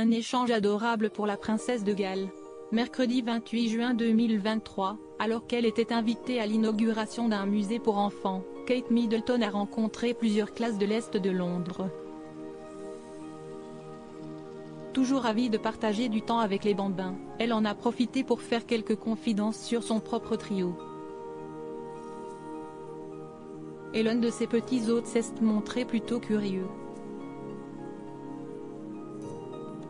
Un échange adorable pour la princesse de Galles. Mercredi 28 juin 2023, alors qu'elle était invitée à l'inauguration d'un musée pour enfants, Kate Middleton a rencontré plusieurs classes de l'Est de Londres. Toujours ravie de partager du temps avec les bambins, elle en a profité pour faire quelques confidences sur son propre trio. Et l'un de ses petits hôtes s'est montré plutôt curieux.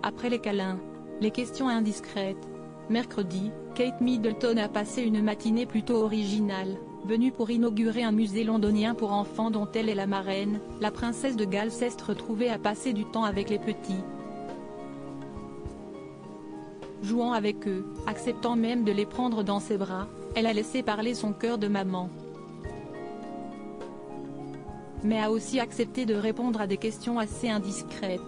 Après les câlins, les questions indiscrètes. Mercredi, Kate Middleton a passé une matinée plutôt originale, venue pour inaugurer un musée londonien pour enfants dont elle est la marraine. La princesse de Galles s'est retrouvée à passer du temps avec les petits, jouant avec eux, acceptant même de les prendre dans ses bras. Elle a laissé parler son cœur de maman, mais a aussi accepté de répondre à des questions assez indiscrètes.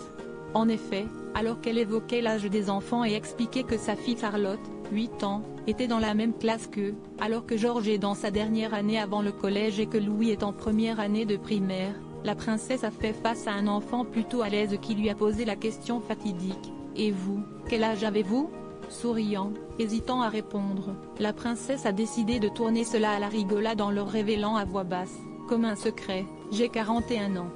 En effet, alors qu'elle évoquait l'âge des enfants et expliquait que sa fille Charlotte, 8 ans, était dans la même classe qu'eux, alors que George est dans sa dernière année avant le collège et que Louis est en première année de primaire, la princesse a fait face à un enfant plutôt à l'aise qui lui a posé la question fatidique « Et vous, quel âge avez-vous » Souriant, hésitant à répondre, la princesse a décidé de tourner cela à la rigolade en leur révélant à voix basse, comme un secret, « J'ai 41 ans.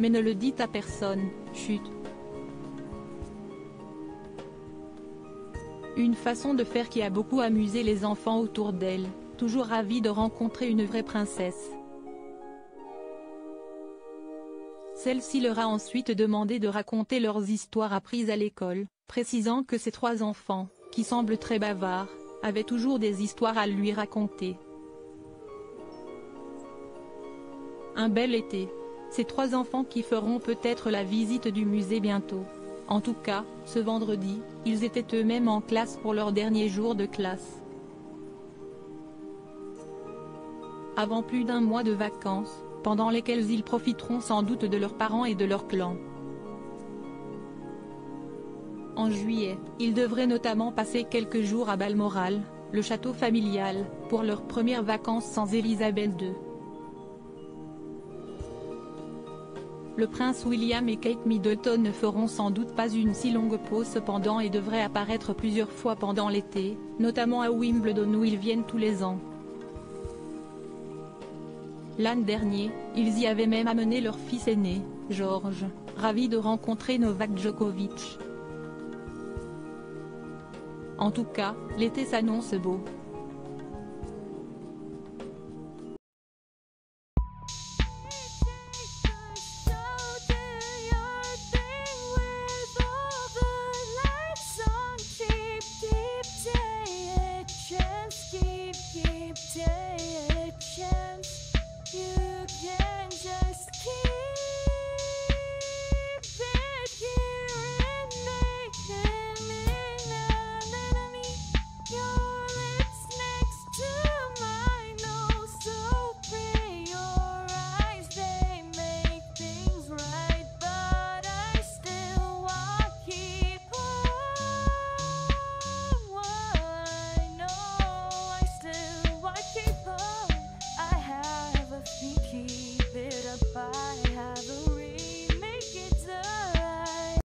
Mais ne le dites à personne, chut. » Une façon de faire qui a beaucoup amusé les enfants autour d'elle, toujours ravie de rencontrer une vraie princesse. Celle-ci leur a ensuite demandé de raconter leurs histoires apprises à l'école, précisant que ses 3 enfants, qui semblent très bavards, avaient toujours des histoires à lui raconter. Un bel été. Ces 3 enfants qui feront peut-être la visite du musée bientôt. En tout cas, ce vendredi, ils étaient eux-mêmes en classe pour leur dernier jour de classe. Avant plus d'1 mois de vacances, pendant lesquelles ils profiteront sans doute de leurs parents et de leur clan. En juillet, ils devraient notamment passer quelques jours à Balmoral, le château familial, pour leurs premières vacances sans Elisabeth II. Le prince William et Kate Middleton ne feront sans doute pas une si longue pause cependant et devraient apparaître plusieurs fois pendant l'été, notamment à Wimbledon où ils viennent tous les ans. L'an dernier, ils y avaient même amené leur fils aîné, George, ravi de rencontrer Novak Djokovic. En tout cas, l'été s'annonce beau.